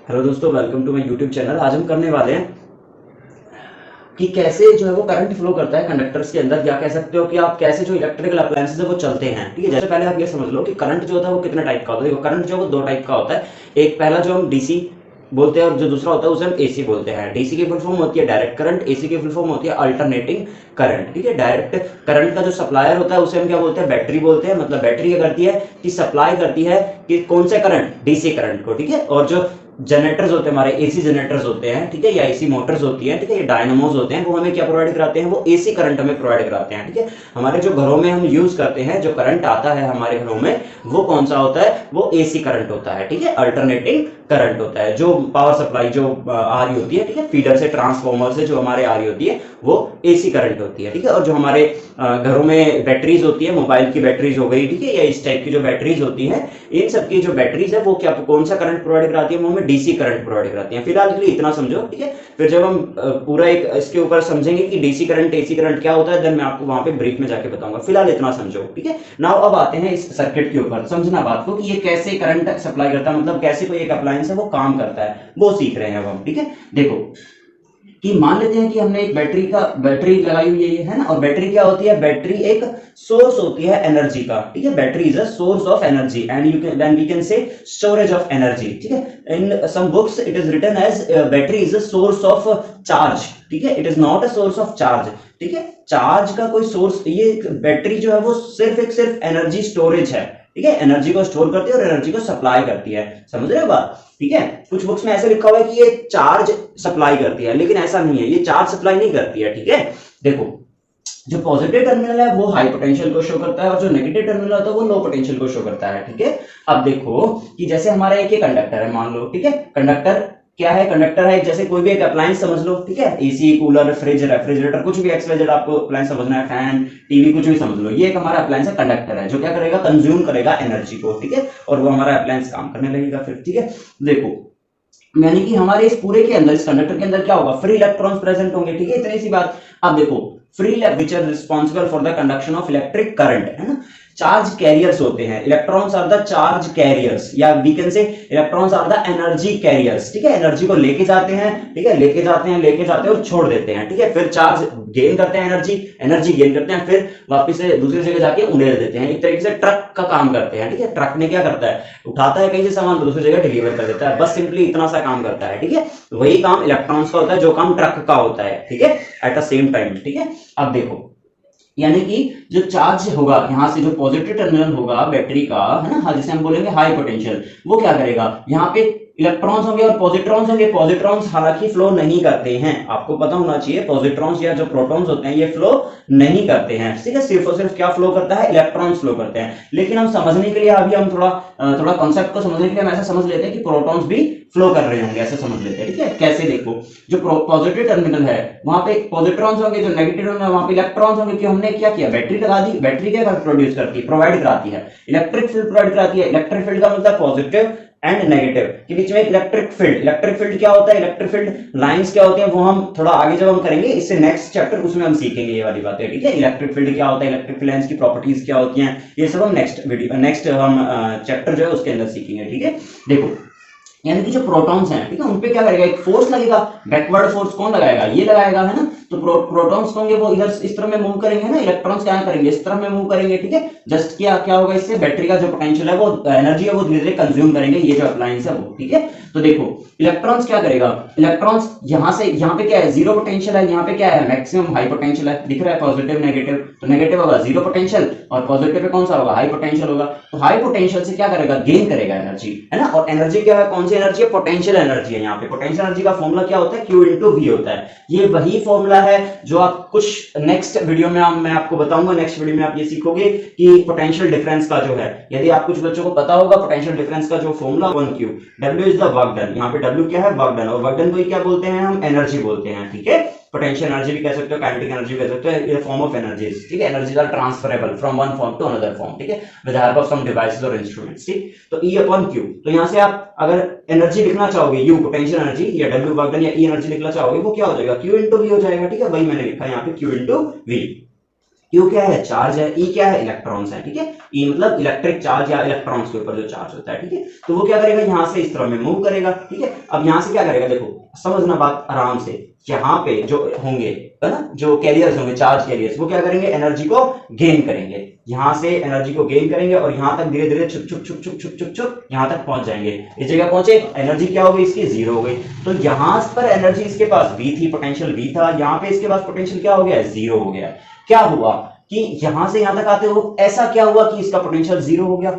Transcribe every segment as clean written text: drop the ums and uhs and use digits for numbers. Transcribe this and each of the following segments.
Hello दोस्तों, welcome to my YouTube channel. आज हम करने वाले हैं कि कैसे जो है वो करंट फ्लो करता है कंडक्टर्स के अंदर, या कह सकते हो कि आप कैसे जो इलेक्ट्रिकल अप्लायंसेस है वो चलते हैं। ठीक है, जैसे पहले आप ये समझ लो कि करंट जो होता है वो कितने टाइप का होता है। देखो, करंट जो है वो दो टाइप का होता है। एक पहला जो हम डीसी बोलते हैं और जो दूसरा होता है उसे हम एसी बोलते हैं। डीसी की फुल फॉर्म होती है डायरेक्ट करंट, एसी की फुल फॉर्म होती है अल्टरनेटिंग करंट। ठीक है, डायरेक्ट करंट का जो सप्लायर होता है उसे हम क्या बोलते हैं, बैटरी बोलते हैं। मतलब बैटरी क्या करती है कि सप्लाई करती है कि कौन से करंट, डीसी करंट को। ठीक है, और जो जनरेटर्स होते हैं हमारे, एसी जनरेटर्स होते हैं, ठीक है, या एसी मोटर्स होती है, ठीक है, ये डायनामोज होते हैं, वो हमें क्या प्रोवाइड कराते हैं, वो एसी करंट हमें प्रोवाइड कराते हैं। ठीक है, हमारे जो घरों में हम यूज करते हैं, जो करंट आता है हमारे घरों में, वो कौन सा होता है, वो एसी करंट होता है। ठीक है, अल्टरनेटिंग करंट होता है। जो पावर सप्लाई जो आ रही होती है, ठीक है, फीडर से, ट्रांसफॉर्मर से जो हमारे आ रही होती है, वो एसी करंट होती है। ठीक है, और जो हमारे घरों में बैटरीज होती है, मोबाइल की बैटरीज हो गई, ठीक है, या इस टाइप की जो बैटरीज होती है, इन सबकी जो बैटरीज है वो क्या, कौन सा करंट प्रोवाइड कराती है, वो हमें डीसी करंट प्रोवाइड कराती है। फिलहाल के लिए इतना समझो। ठीक है, फिर जब हम पूरा एक इसके ऊपर समझेंगे कि डीसी करंट एसी करंट क्या होता है, देन मैं आपको वहां पे ब्रीफ में जाके बताऊंगा। फिलहाल इतना समझो। ठीक है, नाउ अब आते हैं इस सर्किट के ऊपर। समझना बात को कि ये कैसे करंट सप्लाई करता है, मतलब कैसे कोई एक अप्लायंस है वो काम करता है, वो सीख रहे हैं अब हम। ठीक है, देखो कि मान लेते हैं कि हमने एक बैटरी लगाई हुई है ना, और बैटरी क्या होती है, बैटरी एक सोर्स होती है एनर्जी का। ठीक है, battery is a source of energy and you can then we can say storage of energy. ठीक है, in some books it is written as battery is a source of charge. ठीक है, it is not a source of charge. ठीक है, charge का कोई source, ये battery जो है वो सिर्फ एनर्जी स्टोरेज है। ठीक है, एनर्जी को स्टोर करती है और एनर्जी को सप्लाई करती है। समझ रहे हो बात? ठीक है, कुछ बुक्स में ऐसे लिखा हुआ है कि ये चार्ज सप्लाई करती है, लेकिन ऐसा नहीं है, ये चार्ज सप्लाई नहीं करती है। ठीक है, देखो, जो पॉजिटिव टर्मिनल है वो हाई पोटेंशियल को शो करता है, और जो नेगेटिव टर्मिनल होता है वो लो पोटेंशियल को शो करता है। ठीक है, अब देखो कि जैसे हमारा एक कंडक्टर है, मान लो। ठीक है, कंडक्टर क्या है, कंडक्टर है जैसे कोई भी एक अप्लायंस समझ लो। ठीक है, एसी, कूलर, फ्रिज, रेफ्रिजरेटर, कुछ भी एक्सवाइजेड आपको अप्लायंस समझना है, फैन, टीवी, कुछ भी समझ लो। ये एक हमारा अप्लायंस है, कंडक्टर है, जो क्या करेगा, कंज्यूम करेगा एनर्जी को। ठीक है, और वो हमारा अप्लायंस काम करने लगेगा फिर। ठीक है, देखो, यानी कि हमारे इस पूरे के अंदर, इस कंडक्टर के अंदर क्या होगा, फ्री इलेक्ट्रॉन्स प्रेजेंट होंगे। ठीक है, इतनी सी बात। अब देखो, free which are responsible for the conduction of electric current, है ना। चार्ज कैरियर्स होते हैं, electrons are the charge carriers, या we can say electrons are the energy carriers. ठीक है, एनर्जी को लेके जाते हैं, ठीक है, लेके जाते हैं और छोड़ देते हैं। ठीक है, फिर चार्ज गेन करते हैं, एनर्जी गेन करते हैं, फिर वापस से दूसरी जगह जाके उड़ेल देते हैं। एक तरीके से ट्रक का काम करते हैं। ठीक है, ट्रक में क्या करता है, उठाता है कहीं से सामान तो दूसरी जगह डिलीवर कर देता है, बस सिंपली इतना सा काम करता है। ठीक है, वही काम इलेक्ट्रॉन्स का होता है जो काम ट्रक का होता है। ठीक है, एट द सेम टाइम। ठीक है, अब देखो, यानी कि जो चार्ज होगा यहां से, जो पॉजिटिव टर्मिनल होगा बैटरी का, है ना, जिसे हम बोलेंगे हाई पोटेंशियल, वो क्या करेगा, यहाँ पे इलेक्ट्रॉन्स होंगे और पॉजिट्रॉन्स होंगे। पॉजिट्रॉन्स हालांकि फ्लो नहीं करते हैं, आपको पता होना चाहिए, पॉजिट्रॉन्स या जो प्रोटॉन्स होते हैं ये फ्लो नहीं करते हैं। ठीक है, सिर्फ और सिर्फ क्या फ्लो करता है, इलेक्ट्रॉन्स फ्लो करते हैं। लेकिन हम समझने के लिए अभी हम थोड़ा कॉन्सेप्ट को समझने के लिए हम ऐसा समझ लेते हैं कि प्रोटॉन्स भी फ्लो कर रहे होंगे, ऐसे समझ लेते हैं। ठीक है, कैसे, देखो, जो पॉजिटिव टर्मिनल है वहां पे पॉजिट्रॉन्स होंगे, जो नेगेटिव टर्मिनल है वहां पे इलेक्ट्रॉन्स होंगे। कि हमने क्या किया, बैटरी लगा दी, बैटरी क्या प्रोड्यूस करती है, प्रोवाइड कराती है, इलेक्ट्रिक फील्ड प्रोवाइड कराती है। इलेक्ट्रिक फील्ड का मतलब पॉजिटिव एंड नेगेटिव के बीच में इलेक्ट्रिक फील्ड। इलेक्ट्रिक फील्ड क्या होता है, इलेक्ट्रिक फील्ड लाइंस क्या होती हैं, वो हम थोड़ा आगे जब हम करेंगे, इससे नेक्स्ट चैप्टर, उसमें हम सीखेंगे ये वाली बातें। ठीक है, इलेक्ट्रिक फील्ड क्या होता है, इलेक्ट्रिक फील्ड लाइंस की प्रॉपर्टीज क्या होती हैं, ये सब हम नेक्स्ट वीडियो, नेक्स्ट हम चैप्टर जो है उसके अंदर सीखेंगे। ठीक है, देखो, यानी कि जो प्रोटॉन्स हैं, ठीक है, उनपे क्या करेगा, एक फोर्स लगेगा। बैकवर्ड फोर्स कौन लगाएगा, ये लगाएगा, है ना। तो प्रोटॉन्स होंगे वो इधर इस तरफ में मूव करेंगे ना, इलेक्ट्रॉन्स क्या करेंगे, इस तरफ में मूव करेंगे। ठीक है, जस्ट क्या होगा, इससे बैटरी का जो पोटेंशियल है, वो एनर्जी है, वो धीरे धीरे कंज्यूम करेंगे ये जो अप्लायंस है वो। ठीक है, तो देखो, इलेक्ट्रॉन्स क्या करेगा, इलेक्ट्रॉन्स यहां से, यहाँ पे क्या है, जीरो पोटेंशियल है, यहाँ पे क्या है, मैक्सिमम हाई पोटेंशियल है, दिख रहा है, पॉजिटिव नेगेटिव, तो नेगेटिव होगा जीरो पोटेंशियल, और पॉजिटिव पे कौन सा होगा, हाई पोटेंशियल होगा। तो हाई पोटेंशियल से क्या करेगा, गेन करेगा एनर्जी, है ना। और एनर्जी क्या है, कौन सी एनर्जी है, पोटेंशियल एनर्जी है। यहाँ पे पोटेंशियल एनर्जी का फॉर्मूला क्या होता है, Q इंटू वी होता है। ये वही फॉर्मूला है जो आप कुछ नेक्स्ट वीडियो में मैं आपको बताऊंगा। नेक्स्ट वीडियो में आप ये सीखोगे कि पोटेंशियल डिफरेंस का जो है, यदि आप कुछ बच्चों को पता होगा, पोटेंशियल डिफरेंस का जो formula 1Q, W is the work done. यहाँ पे W क्या है, वर्क डन, और वर्क डन को ही क्या बोलते हैं, हम एनर्जी बोलते हैं। ठीक है, पोटेंशियल एनर्जी भी कह सकते हो, काइनेटिक एनर्जी भी कह सकते हो, ये फॉर्म ऑफ एनर्जीज। ठीक है, energies are transferable from one form to another form. ठीक है, with help of some devices और इंस्ट्रूमेंट्स। ठीक, तो E अपॉन Q, तो यहां से आप अगर एनर्जी लिखना चाहोगे, U पोटेंशियल एनर्जी, या W वर्क डन, या E एनर्जी लिखना चाहोगे, वो क्या हो जाएगा, Q इंटू V हो जाएगा। ठीक है, वही मैंने लिखा है यहाँ पे, Q इंटू V। क्यू क्या है, चार्ज है, ई क्या है, इलेक्ट्रॉन्स है, ठीक है। ई मतलब इलेक्ट्रिक चार्ज या इलेक्ट्रॉन्स के ऊपर जो चार्ज होता है, ठीक है। तो वो क्या करेगा, यहाँ से इस तरह में मूव करेगा, ठीक है। अब यहाँ से क्या करेगा, देखो समझना बात आराम से, यहाँ पे जो होंगे है ना, जो कैरियर्स होंगे, चार्ज कैरियर्स, वो क्या करेंगे, एनर्जी को गेन करेंगे, यहाँ से एनर्जी को गेन करेंगे और यहाँ तक धीरे धीरे छुप छुप छुप छुप छुप छुप छुप यहाँ तक पहुंच जाएंगे। इस जगह पहुंचे, एनर्जी क्या हो गई इसकी, जीरो हो गई। तो यहाँ पर एनर्जी इसके पास V थी, पोटेंशियल V था, यहाँ पे इसके पास पोटेंशियल क्या हो गया, जीरो हो गया। क्या हुआ कि यहां से यहां तक आते हो, ऐसा क्या हुआ कि इसका पोटेंशियल जीरो हो गया।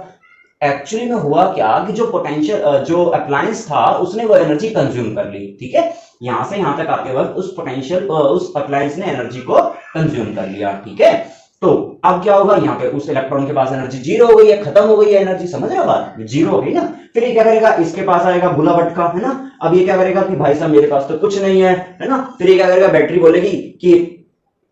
एक्चुअली में हुआ क्या कि जो पोटेंशियल जो अप्लायंस था उसने वो एनर्जी कंज्यूम कर ली, ठीक है। यहां से यहां तक आते वक्त उस पोटेंशियल उस अप्लायंस ने एनर्जी को कंज्यूम कर लिया, ठीक है। तो अब क्या होगा, यहाँ पे उस इलेक्ट्रॉन के पास एनर्जी जीरो हो गई है, खत्म हो गई है एनर्जी, समझ रहे हो बात, जीरो हो गई ना। फिर ये क्या करेगा, इसके पास आएगा बुला भटका, है ना। अब ये क्या करेगा कि भाई साहब मेरे पास तो कुछ नहीं है ना। फिर ये क्या करेगा, बैटरी बोलेगी कि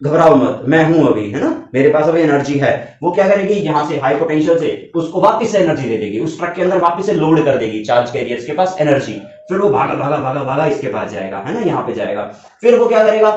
घबराओ मत, मैं हूं अभी, है ना, मेरे पास अभी एनर्जी है। वो क्या करेगी, यहां से हाई पोटेंशियल से उसको वापस से एनर्जी दे देगी, उस ट्रक के अंदर वापस से लोड कर देगी चार्ज कैरियर्स के पास एनर्जी। फिर वो भागा भागा भागा भागा इसके पास जाएगा, है ना, यहाँ पे जाएगा। फिर वो क्या करेगा,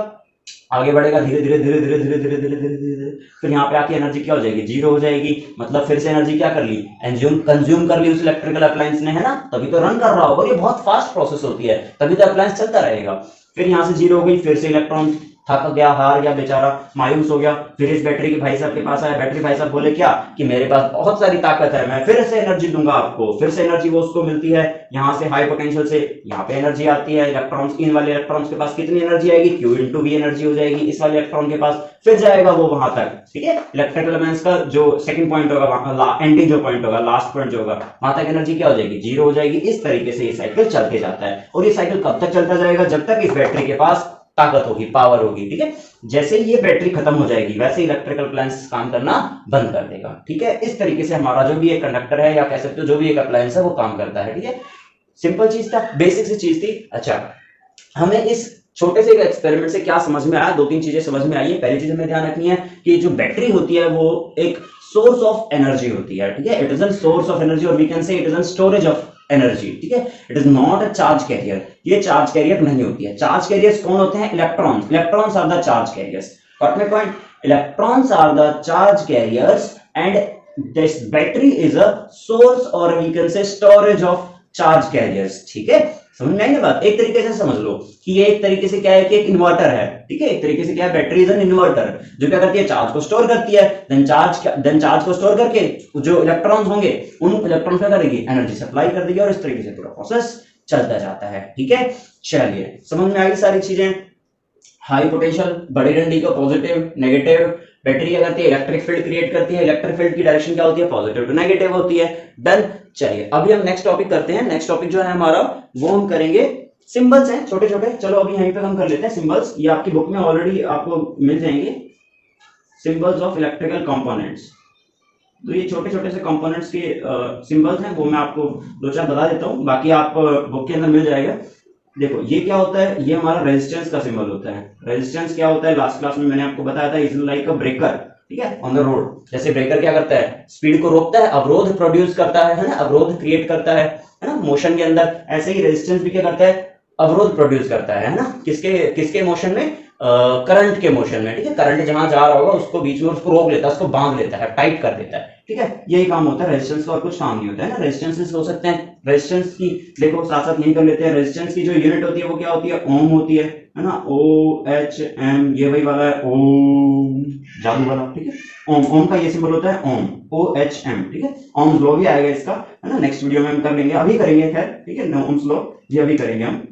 आगे बढ़ेगा धीरे धीरे धीरे धीरे धीरे धीरे धीरे धीरे धीरे, फिर यहाँ पे आके एनर्जी क्या हो जाएगी, जीरो हो जाएगी। मतलब फिर से एनर्जी क्या कर ली, कंज्यूम कर ली उस इलेक्ट्रिकल अप्लायंस ने, है ना, तभी तो रन कर रहा होगा। ये बहुत फास्ट प्रोसेस होती है, तभी तो अप्लायंस चलता रहेगा। फिर यहाँ से जीरो हो गई, फिर से इलेक्ट्रॉन थक गया, हार गया बेचारा, मायूस हो गया। फिर इस बैटरी के भाई साहब के पास आया, बैटरी भाई साहब बोले क्या कि मेरे पास बहुत सारी ताकत है, मैं फिर से एनर्जी दूंगा आपको। फिर से एनर्जी वो उसको मिलती है, यहाँ से हाई पोटेंशियल से यहाँ पे एनर्जी आती है। इलेक्ट्रॉन्स, इन वाले इलेक्ट्रॉन्स के पास कितनी एनर्जी आएगी, Q इंटू V एनर्जी हो जाएगी इस वाले इलेक्ट्रॉन के पास। फिर जाएगा वो वहां तक, ठीक है। इलेक्ट्रिकल एलिमेंट्स का जो सेकंड पॉइंट होगा, एंडिंग जो पॉइंट होगा, लास्ट पॉइंट जो होगा, वहां तक एनर्जी क्या हो जाएगी, जीरो हो जाएगी। इस तरीके से ये साइकिल चलते जाता है। और ये साइकिल कब तक चलता जाएगा, जब तक इस बैटरी के पास ताकत होगी, पावर होगी, ठीक है। जैसे ही ये बैटरी खत्म हो जाएगी वैसे इलेक्ट्रिकल अप्लायंस काम करना बंद कर देगा, ठीक है। इस तरीके से हमारा जो भी एक कंडक्टर है, या कह सकते हो जो भी एक अप्लायंस है, वो काम करता है, ठीक है। सिंपल चीज था, बेसिक सी चीज थी। अच्छा, हमें इस छोटे से एक्सपेरिमेंट से क्या समझ में आया, दो तीन चीजें समझ में आई है। पहली चीज हमें ध्यान रखनी है कि जो बैटरी होती है वो एक सोर्स ऑफ एनर्जी होती है, ठीक है। It is a source of energy, और we can say it is a storage of energy, ठीक है। It is not a charge carrier, ये चार्ज कैरियर नहीं होती है। चार्ज कैरियर्स कौन होते हैं, electrons. Electrons are the charge carriers, got my point. Electrons are the charge carriers and this battery is a source और we can say storage of charge carriers, ठीक है। समझ में आई ना बात, एक तरीके से समझ लो कि ये एक तरीके से क्या है कि एक इन्वर्टर है, ठीक है। एक तरीके से क्या है, बैटरी इज एन इन्वर्टर, जो क्या करती है, चार्ज को स्टोर करती है। देन चार्ज को स्टोर करके जो इलेक्ट्रॉन्स होंगे उन इलेक्ट्रॉन्स क्या करेगी, एनर्जी सप्लाई कर देगी, और इस तरीके से पूरा प्रोसेस चलता जाता है, ठीक है। चलिए, समझ में आ गई सारी चीजें। हाई पोटेंशियल, बड़े डंडी का पॉजिटिव नेगेटिव, बैटरी क्या करती है, इलेक्ट्रिक फील्ड क्रिएट करती है। इलेक्ट्रिक फील्ड की डायरेक्शन क्या होती है, पॉजिटिव टू नेगेटिव होती है। डन। चलिए अभी हम नेक्स्ट टॉपिक करते हैं। नेक्स्ट टॉपिक जो है हमारा, वो हम करेंगे सिंबल्स हैं छोटे छोटे। चलो अभी यहीं पे हम कर लेते हैं सिंबल्स। ये आपकी बुक में ऑलरेडी आपको मिल जाएंगे, सिंबल्स ऑफ इलेक्ट्रिकल कंपोनेंट्स। तो ये छोटे छोटे से कंपोनेंट्स के सिंबल्स हैं, वो मैं आपको दो चार बता देता हूँ, बाकी आप बुक के अंदर मिल जाएगा। देखो ये क्या होता है, ये हमारा रेजिस्टेंस का सिंबल होता है। रेजिस्टेंस क्या होता है, लास्ट क्लास में मैंने आपको बताया था, इज लाइक अ ब्रेकर, ठीक है, ऑन द रोड। जैसे ब्रेकर क्या करता है, स्पीड को रोकता है, अवरोध प्रोड्यूस करता है ना, अवरोध क्रिएट करता है ना मोशन के अंदर। ऐसे ही रेजिस्टेंस भी क्या करता है, अवरोध प्रोड्यूस करता है ना, किसके मोशन में, करंट के मोशन में, ठीक है। करंट जहां जा रहा होगा उसको बीच में उसको रोक लेता है, उसको बांध लेता है, टाइट कर देता है, ठीक है। यही काम होता है रेजिस्टेंस का, और कुछ काम नहीं होता है ना। रेजिस्टेंस हो सकते हैं, रेजिस्टेंस की देखो साथ साथ यही कर लेते हैं। रेजिस्टेंस की जो यूनिट होती है वो क्या होती है, ओम होती है ना, OHM, ये वही वाला है ओम, जादू वाला, ठीक है। ओम, ओम का ये सिंबल होता है ओम, OHM, ठीक है। ओम्स लॉ भी आएगा इसका, है ना, नेक्स्ट वीडियो में हम कर लेंगे, अभी करेंगे खैर, ठीक है। ओम्स लॉ ये अभी करेंगे हम।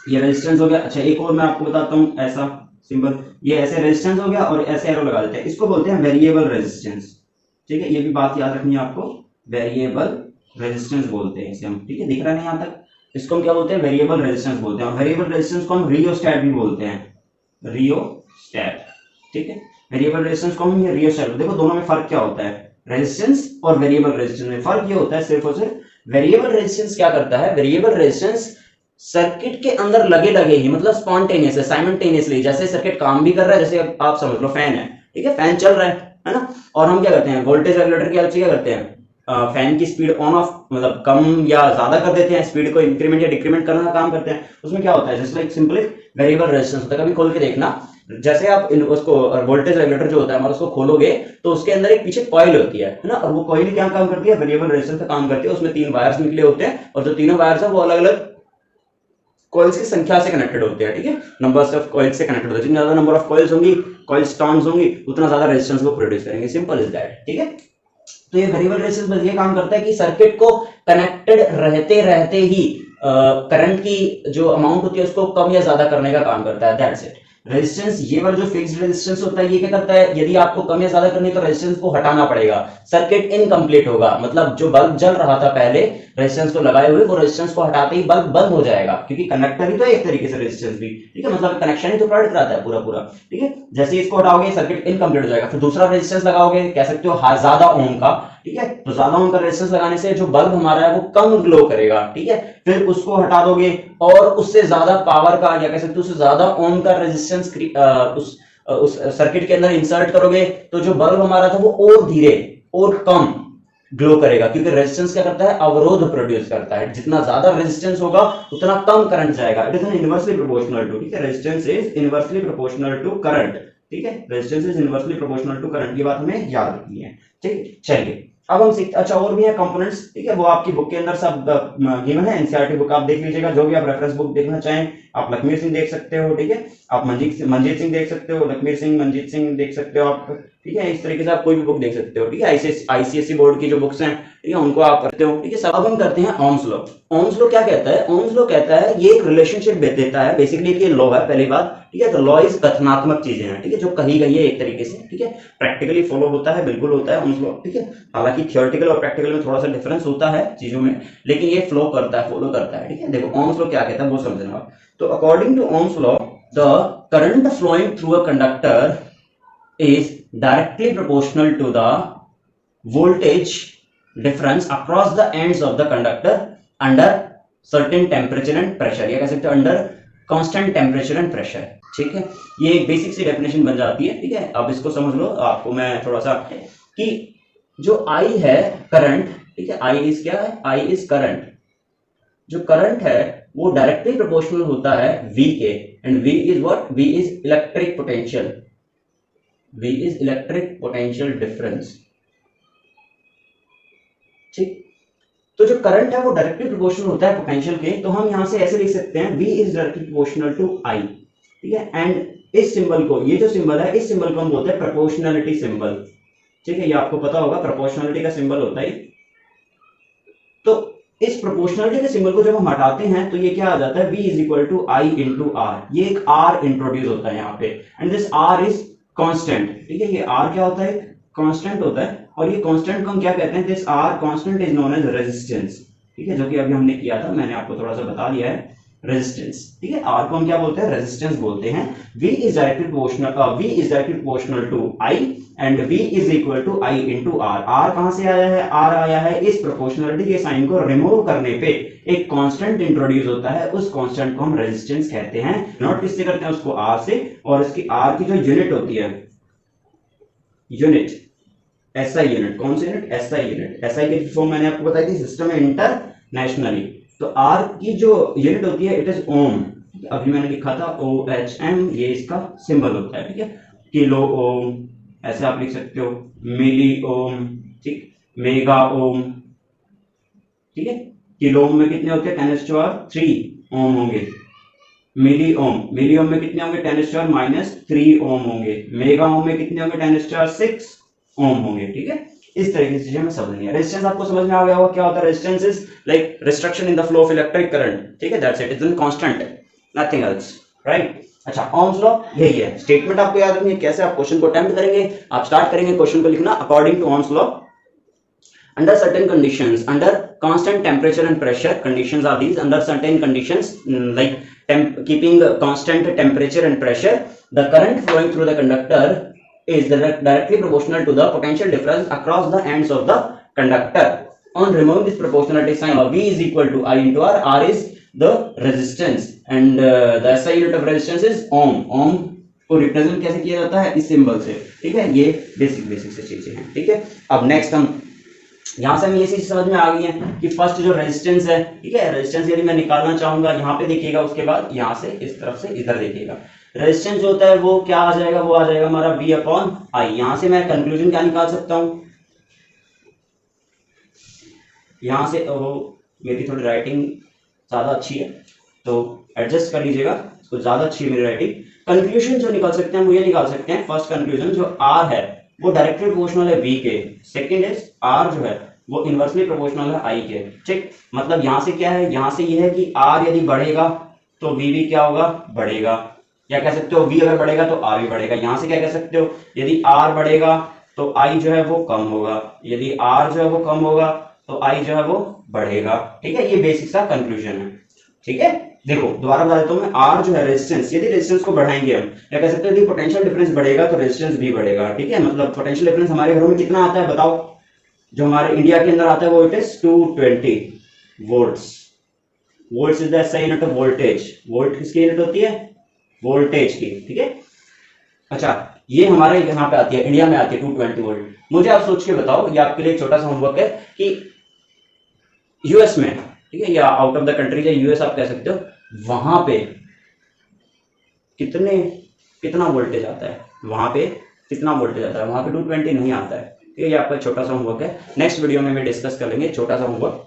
ये रेजिस्टेंस हो गया। अच्छा एक और मैं आपको बताता हूँ ऐसा सिंबल, ये ऐसे रेजिस्टेंस हो गया और ऐसे एरो लगा देते हैं, इसको बोलते हैं वेरिएबल रेजिस्टेंस, ठीक है। ये भी बात याद रखनी है आपको, वेरिएबल रेजिस्टेंस बोलते हैं इसे हम, ठीक है। दिख रहा है यहाँ तक, इसको हम क्या बोलते हैं, वेरिएबल रेजिस्टेंस बोलते हैं। और वेरिएबल रेजिस्टेंस को हम रियोस्टैट भी बोलते हैं, रियोस्टैट, ठीक है। वेरिएबल रेजिस्टेंस को हम रियोस्टैट। देखो दोनों में फर्क क्या होता है, रेजिस्टेंस और वेरिएबल रेजिस्टेंस में फर्क ये होता है सिर्फ और सिर्फ, वेरिएबल रेजिस्टेंस क्या करता है, वेरिएबल रेजिस्टेंस सर्किट के अंदर लगे ही, मतलब स्पॉन्टेनियस है, साइमल्टेनियसली, जैसे सर्किट काम भी कर रहा है, जैसे आप समझ लो फैन है, ठीक है, फैन चल रहा है ना। और हम क्या करते हैं, वोल्टेज रेगुलेटर की हेल्प से क्या करते हैं, फैन की स्पीड ऑन ऑफ, मतलब कम या ज्यादा कर देते हैं, स्पीड को इंक्रीमेंट या डिक्रीमेंट करने का काम करते हैं। उसमें क्या होता है, just like simply variable resistance होता है। कभी खोल के देखना जैसे आप उसको वोल्टेज रेगुलेटर जो होता है हमारा, उसको खोलोगे तो उसके अंदर एक पीछे कॉइल होती है ना, और वो कॉइल क्या काम करती है, वेरिएबल रेजिस्टेंस का काम करती है। उसमें 3 वायर्स निकले होते हैं और जो तीनों वायर्स है वो अलग अलग कॉइल्स की संख्या से कनेक्टेड होते हैं, ठीक है, नंबर्स ऑफ कॉइल्स से कनेक्टेड होते हैं। जितनी ज्यादा नंबर ऑफ कॉइल्स होंगी, कॉइल्स टर्न्स होंगी, उतना ज्यादा रेजिस्टेंस को प्रोड्यूस करेंगे, सिंपल इज दैट, ठीक है। तो ये वेरिएबल रेजिस्टेंस बस ये काम करता है कि सर्किट को कनेक्टेड रहते रहते ही करंट की जो अमाउंट होती है उसको कम या ज्यादा करने का काम करता है, दैट्स इट। रेजिस्टेंस ये वाला जो फिक्स्ड रेजिस्टेंस होता है ये क्या करता है, यदि आपको कम या ज्यादा करनी है तो रेजिस्टेंस को हटाना पड़ेगा, सर्किट इनकम्प्लीट होगा। मतलब जो बल्ब जल रहा था पहले रेजिस्टेंस को लगाए हुए, वो रेजिस्टेंस को हटाते ही बल्ब बंद हो जाएगा, क्योंकि कंडक्टर ही तो एक तरीके से रेजिस्टेंस भी, ठीक है, मतलब कनेक्शन ही तो प्रोवाइड कराता है पूरा पूरा, ठीक है। जैसे ही इसको हटाओगे सर्किट इनकम्प्लीट हो जाएगा, फिर दूसरा रेजिस्टेंस लगाओगे, कह सकते हो ज्यादा ओम का, ठीक है, तो ज्यादा ओम का रेजिस्टेंस लगाने से जो बल्ब हमारा है वो कम ग्लो करेगा, ठीक है। फिर उसको हटा दोगे और उससे ज्यादा पावर का या कह सकते हो उससे ज्यादा ओम का रेजिस्टेंस उस सर्किट के अंदर इंसर्ट करोगे, तो जो बल्ब हमारा था वो और धीरे और कम ग्लो करेगा, क्योंकि रेजिस्टेंस क्या करता है, अवरोध प्रोड्यूस करता है। जितना ज्यादा रेजिस्टेंस होगा उतना कम करंट जाएगा। It is inversely proportional to, ठीक है, resistance is inversely proportional to current, ठीक है, resistance is inversely proportional to current, ये बात हमें याद रखनी है, ठीक। चलिए अब हम सीखते, अच्छा और भी है कंपोनेंट्स, ठीक है, वो आपकी बुक के अंदर सब गिवन है, एनसीईआरटी बुक आप देख लीजिएगा, जो भी आप रेफरेंस बुक देखना चाहें, आप लखमीर सिंह देख सकते हो, ठीक है, आप मंजीत सिंह देख सकते हो, लखमीर सिंह, मंजीत सिंह देख सकते हो आप, ठीक है, इस तरीके से आप कोई भी बुक देख सकते हो, ठीक है, आईसीएसई बोर्ड की जो बुक्स हैं, ठीक है, उनको आप पढ़ते हो, ठीक है। अब हम करते हैं ओम्स लॉ। ओम्स लॉ क्या कहता है, ओम्स लॉ कहता है ये एक रिलेशनशिप देता है, बेसिकली ये लॉ है पहली बात, ठीक है। तो लॉ इज कथनात्मक चीजें हैं, ठीक है, जो कही गई है एक तरीके से, ठीक है, प्रैक्टिकली फॉलो होता है, बिल्कुल होता है ओम्स लॉ, ठीक है। हालांकि थियोरेटिकल और प्रैक्टिकल में थोड़ा सा डिफरेंस होता है चीजों में, लेकिन ये फ्लो करता है, फॉलो करता है, ठीक है। देखो ओम्स लॉ क्या कहता है वो समझना आप। तो according to Ohm's law the current flowing through a conductor is directly proportional to the voltage difference across the ends of the conductor under certain temperature and pressure, या कह सकते हो under constant temperature and pressure, ठीक है। ये एक basic सी definition बन जाती है, ठीक है। अब इसको समझ लो, आपको मैं थोड़ा सा कि जो I है करंट, ठीक है, I इज क्या है, I इज करंट। जो करंट है वो डायरेक्टली प्रोपोर्शनल होता है V के, and V is what, V is electric potential, V is electric potential difference, ठीक। तो जो करंट है वो डायरेक्टली प्रोपोर्शनल होता है पोटेंशियल के, तो हम यहां से ऐसे लिख सकते हैं V is directly proportional to I, ठीक है। एंड इस सिंबल को, ये जो सिंबल है, इस सिंबल को हम बोलते हैं प्रोपोर्शनलिटी सिंबल, ठीक है, ये आपको पता होगा प्रोपोर्शनलिटी का सिंबल होता है। तो इस प्रोपोर्शनलिटी के सिंबल को जब हम हटाते हैं तो ये क्या आ जाता है, V is equal to I into R, ये एक R इंट्रोड्यूस होता है यहाँ पे, and this R is constant, ठीक है, ये R क्या होता है, कांस्टेंट होता है, और ये कांस्टेंट को हम क्या कहते हैं, this R constant is known as resistance, ठीक है, जो कि अभी हमने किया था, मैंने आपको थोड़ा सा बता दिया है, रेजिस्टेंस, ठीक है। R को हम क्या बोलते हैं, रेजिस्टेंस बोलते हैं। V is directly proportional to I and V is equal to I into R। R कहां से आया है, R आया है इस प्रोपोर्शनलिटी के साइन को रिमूव करने पे एक कांस्टेंट इंट्रोड्यूस होता है, उस कांस्टेंट को हम रेजिस्टेंस कहते हैं। नोट किससे करते हैं, उसको R से, और इसकी R की जो यूनिट होती है, यूनिट SI यूनिट, कौन सी यूनिट, SI यूनिट। SI की फॉर्म मैंने आपको बताई थी, सिस्टम इंटरनेशनली। तो R की जो यूनिट होती है इट इज ओम, अभी मैंने लिखा था OHM, ये इसका सिंबल होता है, ठीक है। किलो ओम ऐसे आप लिख सकते हो, मिली ओम, ठीक, मेगा ओम, ठीक है। किलो ओम में कितने होते हैं, 10⁻³ ओम होंगे। मिली ओम में कितने होंगे, 10⁻³ ओम होंगे। मेगा ओम में कितने होंगे, 10⁻⁶ ओम होंगे, ठीक है। इस तरीके से हमें समझनी है। रेजिस्टेंस आपको समझ में आ गया होगा क्या होता है, resistance is like restriction in the flow of electric current, ठीक है, that's it, it is constant, nothing else, right. अच्छा, ओम्स लॉ यही है, स्टेटमेंट आपको याद रखनी है, कैसे आप क्वेश्चन को अटेम्प्ट करेंगे, आप स्टार्ट करेंगे क्वेश्चन को लिखना according to Ohm's law, under certain conditions, under constant temperature and pressure, conditions are these, under certain conditions like keeping constant temperature and pressure, the current flowing through the conductor is directly proportional to the potential difference across the ends of the conductor. On removing this proportionality sign, V is equal to I into R. R is the resistance and the SI unit of resistance is ohm. Ohm को represent कैसे किया जाता है, इस symbol से, ठीक है। ये बेसिक से चीजें हैं, ठीक है। अब नेक्स्ट हम यहाँ से हमें ये चीज समझ में आ गई है कि फर्स्ट जो रेजिस्टेंस है, ठीक है, रेजिस्टेंस यदि मैं निकालना चाहूंगा यहाँ पे देखिएगा, उसके बाद यहाँ से इस तरफ से इधर देखिएगा, रेजिस्टेंस जो होता है वो क्या आ जाएगा, वो आ जाएगा हमारा V अपॉन आई। यहाँ से मैं कंक्लूजन क्या निकाल सकता हूँ, यहाँ से वो मेरी थोड़ी राइटिंग ज़्यादा अच्छी है तो एडजस्ट कर लीजिएगा, तो ज़्यादा अच्छी है मेरी राइटिंग। कंक्लूजन जो निकाल सकते हैं वो ये निकाल सकते हैं, फर्स्ट कंक्लूजन जो R है वो डायरेक्टली प्रोपोर्शनल है V के, सेकंड इज R जो है वो इनवर्सली प्रोपोर्शनल है I के, ठीक। मतलब यहाँ से क्या है, यहाँ से ये है कि R यदि बढ़ेगा तो V भी क्या होगा, बढ़ेगा, या कह सकते हो V अगर बढ़ेगा तो R भी बढ़ेगा। यहाँ से क्या कह सकते हो, यदि R बढ़ेगा तो I जो है वो कम होगा, यदि R जो है वो कम होगा तो I जो है वो बढ़ेगा, ठीक है। ये बेसिक सा कंक्लूजन है, ठीक है। देखो दोबारा बता देता हूं मैं, R जो है रेजिस्टेंस, यदि रेजिस्टेंस को बढ़ाएंगे हम, या कह सकते हैं यदि पोटेंशियल डिफरेंस बढ़ेगा तो रेजिस्टेंस भी बढ़ेगा, ठीक है। मतलब पोटेंशियल डिफरेंस हमारे घरों में कितना आता है बताओ, जो हमारे इंडिया के अंदर आता है वो it is 220 volts. Volts is the SI unit of voltage, volt किसकी यूनिट होती है, वोल्टेज की, ठीक है। अच्छा ये हमारे यहाँ पे आती है, इंडिया में आती है 220 वोल्ट। मुझे आप सोच के बताओ, ये आपके लिए एक छोटा सा होमवर्क है कि यूएस में, ठीक है, या आउट ऑफ द कंट्री या यूएस आप कह सकते हो, वहां पे कितना वोल्टेज आता है, वहां पे कितना वोल्टेज आता है, वहां पे 220 नहीं आता है, ठीक है। ये आपका छोटा सा होमवर्क है, नेक्स्ट वीडियो में डिस्कस कर लेंगे, छोटा सा होमवर्क,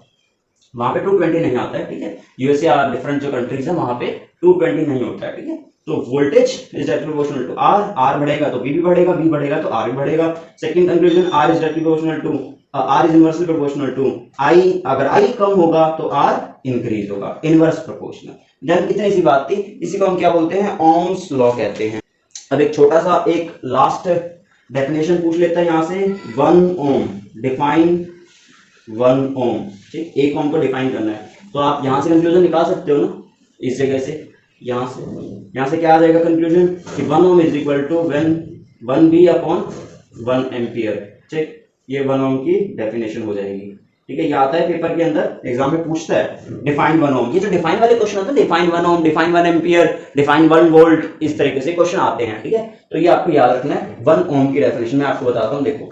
वहां पे 220 नहीं आता है, ठीक है। यूएसए या डिफरेंट जो कंट्रीज है वहां पे 220 नहीं होता है, ठीक है। तो voltage is directly proportional to R, R बढ़ेगा तो वी भी बढ़ेगा, वी बढ़ेगा तो आर भी बढ़ेगा। Second conclusion, R is directly proportional to R is inversely proportional to I, अगर आई कम होगा तो आर इंक्रीज होगा, इनवर्स प्रोपोर्शनल। जब इतनी सी बात थी, इसी को हम क्या बोलते हैं, ओम्स लॉ कहते हैं। अब एक छोटा सा एक लास्ट डेफिनेशन पूछ लेता है यहाँ से, 1 ओम, डिफाइन 1 ओम, ठीक, 1 ओम को डिफाइन करना है, तो आप यहाँ से कंक्लूजन निकाल सकते हो ना, इस जगह से, यहाँ से क्या आ जाएगा कंक्लूजन कि 1 ohm is equal to 1 B upon 1 ampere, ठीक। ये 1 ओम की डेफिनेशन हो जाएगी, ठीक है। ये आता है पेपर के अंदर, एग्जाम में पूछता है डिफाइन 1 ओम, ये जो डिफाइन वाले क्वेश्चन होते हैं, डिफाइन 1 ओम, डिफाइन 1 एम्पियर, डिफाइन 1 वोल्ट, इस तरीके से क्वेश्चन आते हैं, ठीक है। तो ये आपको याद रखना है। 1 ओम की डेफिनेशन मैं आपको बताता हूँ, देखो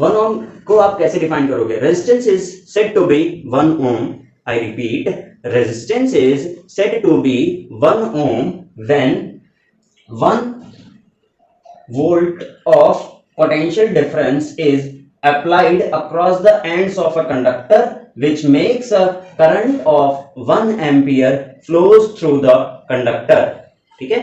1 ओम को आप कैसे डिफाइन करोगे, resistance is said to be 1 ohm, I repeat, resistance is said to be 1 ohm when 1 volt of potential difference is applied across the ends of a conductor which makes a current of 1 ampere flows through the conductor, ठीक है।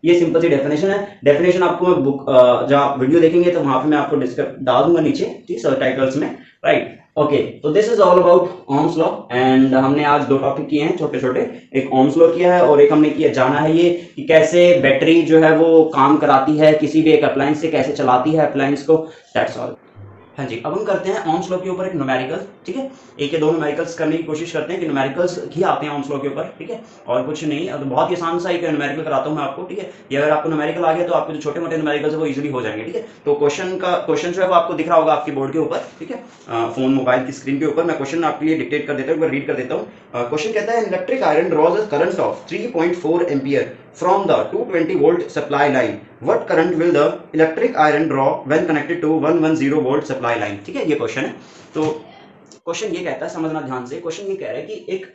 ये simple सी definition है। Definition आपको मैं book जहाँ video देखेंगे तो वहां पे मैं आपको डाल दूंगा नीचे, ठीक, सब टाइटल्स में, राइट। ओके, तो this is all about Ohm's law, and हमने आज 2 टॉपिक किए हैं छोटे छोटे, एक ओम्स लॉ किया है और एक हमने किया जाना है ये कि कैसे बैटरी जो है वो काम कराती है, किसी भी एक अप्लायंस से कैसे चलाती है अप्लायंस को, दैट्स ऑल। हाँ जी, अब हम करते हैं ओम्स लॉ के ऊपर एक न्यूमेरिकल, ठीक है। एक या 2 न्यूमेरिकल्स करने की कोशिश करते हैं कि न्यूमेरिकल्स ही आते हैं ओम्स लॉ के ऊपर, ठीक है, और कुछ नहीं। अब बहुत ही आसान सा एक न्यूमेरिकल कराता हूँ मैं आपको, ठीक है। ये अगर आपको न्यूमेरिकल आ गया तो आपको जो छोटे मोटे न्यूमेरिकल्स है वो इजीली हो जाएंगे, ठीक है। तो क्वेश्चन जो है वो आपको दिख रहा होगा आपकी बोर्ड के ऊपर, ठीक है, फोन मोबाइल की स्क्रीन के ऊपर। मैं क्वेश्चन आपके लिए डिक्टेट कर देता हूँ, रीड कर देता हूँ। क्वेश्चन कहता है, electric iron draws a current of 3.4 ampere from the 220 volt supply line. What current will the electric iron draw when connected to 110 volt supply line? ठीक है, ये क्वेश्चन है। तो क्वेश्चन ये कहता है, समझना ध्यान से, क्वेश्चन ये कह रहा है कि एक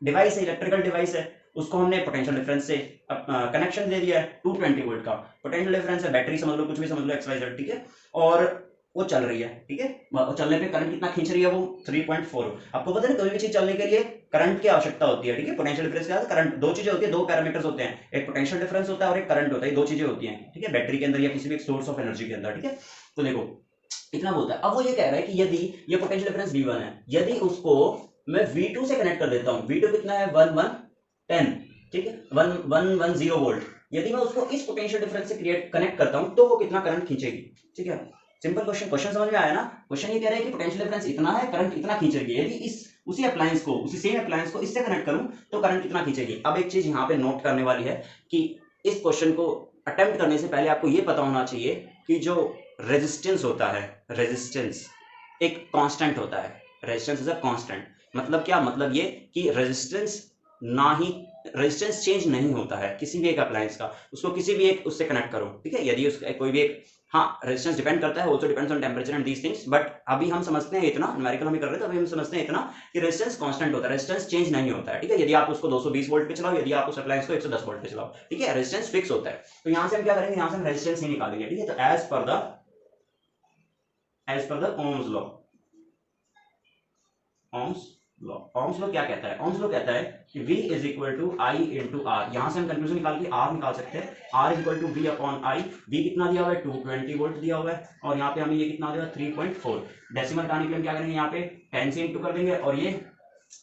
डिवाइस है, इलेक्ट्रिकल डिवाइस है, उसको हमने पोटेंशियल डिफरेंस से कनेक्शन दे दिया है 220 वोल्ट का। पोटेंशियल डिफरेंस है, बैटरी समझ लो, कुछ भी समझ लो, XYZ, ठीक है, और वो चल रही है, ठीक है। चलने पे करंट कितना खींच रही है, वो 3.4। आपको पता है कोई भी चीज चलने के लिए करंट की आवश्यकता होती है, ठीक है। पोटेंशियल डिफरेंस के साथ करंट, 2 चीजें होती है, 2 पैरामीटर्स होते हैं, एक पोटेंशियल डिफरेंस होता है और एक करंट होता है, 2 चीजें होती हैं, ठीक है, बैटरी के अंदर या किसी भी सोर्स ऑफ एनर्जी के अंदर, ठीक है। तो देखो इतना बोलता है। अब वो ये कह रहा है कि यदि ये पोटेंशियल डिफरेंस V1 है, यदि उसको मैं V2 से कनेक्ट कर देता हूँ, V2 कितना है 1110, ठीक है, 1110 वोल्ट, यदि मैं उसको इस पोटेंशियल डिफरेंस से कनेक्ट करता हूँ तो वो कितना करंट खींचेगी, ठीक है। सिंपल क्वेश्चन समझ में आया ना। क्वेश्चन ये कह रहा है कि पोटेंशियल डिफरेंस इतना है, करंट इतना खींचेगी, यदि इस उसी अप्लायंस को, उसी सेम अप्लायंस को इससे कनेक्ट करूं तो करंट कितना खींचेगी। अब एक चीज यहाँ पे नोट करने वाली है कि इस क्वेश्चन को अटेम्प्ट करने से पहले आपको ये पता होना चाहिए कि जो रेजिस्टेंस होता है, रेजिस्टेंस एक कांस्टेंट होता है, रेजिस्टेंस इज अ कांस्टेंट। मतलब क्या, मतलब ये कि रेजिस्टेंस चेंज नहीं होता है किसी भी एक अप्लायंस का, उसको किसी भी एक उससे कनेक्ट करो, ठीक है। यदि उसका कोई भी एक हाँ, रेजिस्टेंस डिपेंड करता है, also depends on temperature and these things, but अभी हम समझते हैं इतना, न्यूमेरिकल हम कर रहे थे, अभी हम समझते हैं इतना कि रेजिस्टेंस कांस्टेंट होता है, रेजिस्टेंस चेंज नहीं होता है, ठीक है। यदि आप उसको 220 वोल्ट पे चलाओ, यदि आप उस अप्लायंस को 110 वोल्ट पे चलाओ, ठीक है, रेजिस्टेंस फिक्स होता है। तो यहां से हम क्या करेंगे, यहां से हम रेजिस्टेंस ही निकालेंगे, ठीक है। तो as per the ohm's law, ohm's law क्या कहता है, ओम्स लॉ कहता है कि V is equal to I into R. यहां से हम कंक्लूजन निकाल के R निकाल सकते हैं, R is equal to V upon I. V कितना दिया हुआ है, 220 वोल्ट दिया हुआ है, और यहाँ पे हमें ये कितना दिया 3.4। डेसिमल हटाने के लिए हम क्या करेंगे, यहाँ पे 10 से इंटू कर देंगे, और ये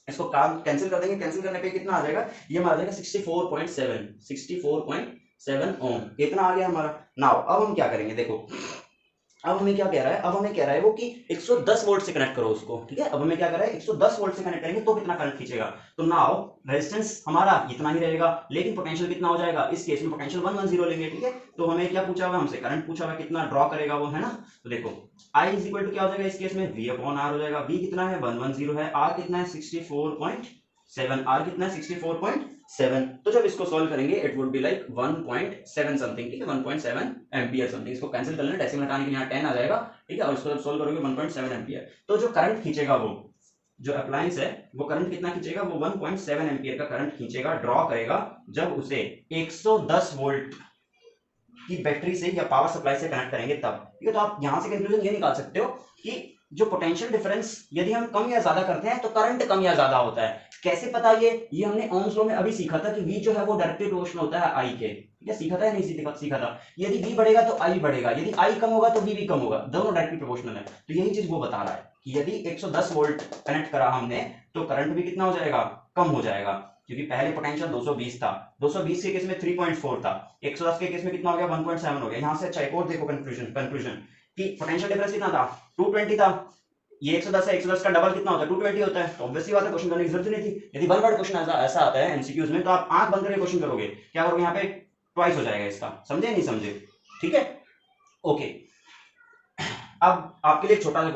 इसको कैंसिल कर देंगे, कैंसिल करने पे कितना आ जाएगा, ये हमारा जाएगा 64.7 ओम। कितना आ गया हमारा। नाउ अब हम क्या करेंगे, देखो अब हमें क्या कह रहा है, अब हमें कह रहा है वो कि 110 वोल्ट से कनेक्ट करो उसको, ठीक है। अब हमें क्या कर रहा है, 110 वोल्ट से कनेक्ट करेंगे तो कितना करंट खींचेगा। तो नाउ रेजिस्टेंस हमारा इतना ही रहेगा, लेकिन पोटेंशियल कितना हो जाएगा, इस केस में पोटेंशियल 110 लेंगे, ठीक है। तो हमें क्या पूछा हुआ, हमसे करंट पूछा हुआ, कितना ड्रॉ करेगा वो, है ना। तो देखो I इज इक्वल टू क्या हो जाएगा इस केस में, V अपॉन R हो जाएगा। V कितना है 110 है, R कितना है 64.7, R कितना है 64.7। तो जब इसको सॉल्व करेंगे it would be like 1.7 something, ठीक है, 1.7 एम्पियर समथिंग। इसको कैंसिल कर लेना, डेसिमल हटाने के लिए यहाँ 10 आ जाएगा, ठीक है, और इसको जब सॉल्व करोगे 1.7 एम्पियर। तो जो करंट खींचेगा वो, जो अप्लायंस है वो करंट कितना खींचेगा, वो 1.7 एम्पियर का करंट खींचेगा, ड्रॉ करेगा, जब उसे 110 वोल्ट की बैटरी से या पावर सप्लाई से कनेक्ट करेंगे तब, ठीक है। तो आप यहां से कंक्लूजन ये निकाल सकते हो कि जो पोटेंशियल डिफरेंस यदि हम कम या ज्यादा करते हैं तो करंट कम या ज्यादा होता है। कैसे पता ये हमने ओम्स लॉ में अभी सीखा था कि V जो है वो डायरेक्टली प्रोपोर्शनल होता है I के, ठीक है। सीखा था या नहीं सीखा था। यदि V बढ़ेगा तो I बढ़ेगा, यदि I कम होगा तो V भी कम होगा, दोनों डायरेक्टली प्रोपोर्शनल है। तो यही चीज वो बता रहा है कि यदि 110 वोल्ट कनेक्ट करा हमने तो करंट भी कितना हो जाएगा, कम हो जाएगा, क्योंकि पहले पोटेंशियल 220 था, 220 के केस में 3.4 था, 110 के केस में कितना हो गया 1.7 हो गया। यहां से अच्छा एक और देखो कंक्लूजन कि पोटेंशियल डिफरेंस कितना था 220 था, ये 110 है, 110 का डबल कितना होता है 220 होता है। तो ऑब्वियसली बात है, क्वेश्चन करने की जरूरत नहीं थी। यदि वन वर्ड क्वेश्चन ऐसा आता है एमसीक्यूज में तो आप आंख बंद करके क्वेश्चन करोगे, क्या करोगे, यहाँ पे ट्वाइस हो जाएगा इसका, समझे नहीं समझे, ठीक है। ओके, अब आपके लिए छोटा सा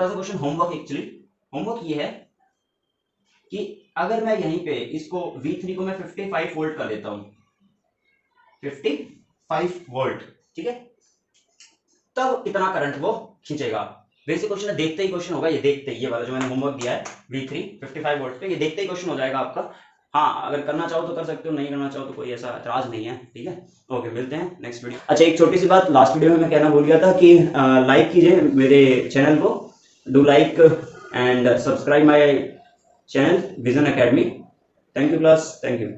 क्वेश्चन होमवर्क, एक्चुअली होमवर्क ये है कि अगर मैं यहीं पे इसको V3 को मैं 55 वोल्ट कर देता हूं, 55 वोल्ट, ठीक है, तब कितना करंट वो खींचेगा। बेसिक क्वेश्चन है, देखते ही क्वेश्चन होगा, ये देखते ही, ये वाला जो मैंने होमवर्क दिया है V3 55 वोल्ट पे, ये देखते ही क्वेश्चन हो जाएगा आपका। हाँ, अगर करना चाहो तो कर सकते हो, नहीं करना चाहो तो कोई ऐसा एतराज नहीं है, ठीक है। ओके, मिलते हैं नेक्स्ट वीडियो। अच्छा, एक छोटी सी बात, लास्ट वीडियो में मैं कहना भूल गया था कि लाइक कीजिए मेरे चैनल को, do like and subscribe my channel vision academy. Thank you class, thank you.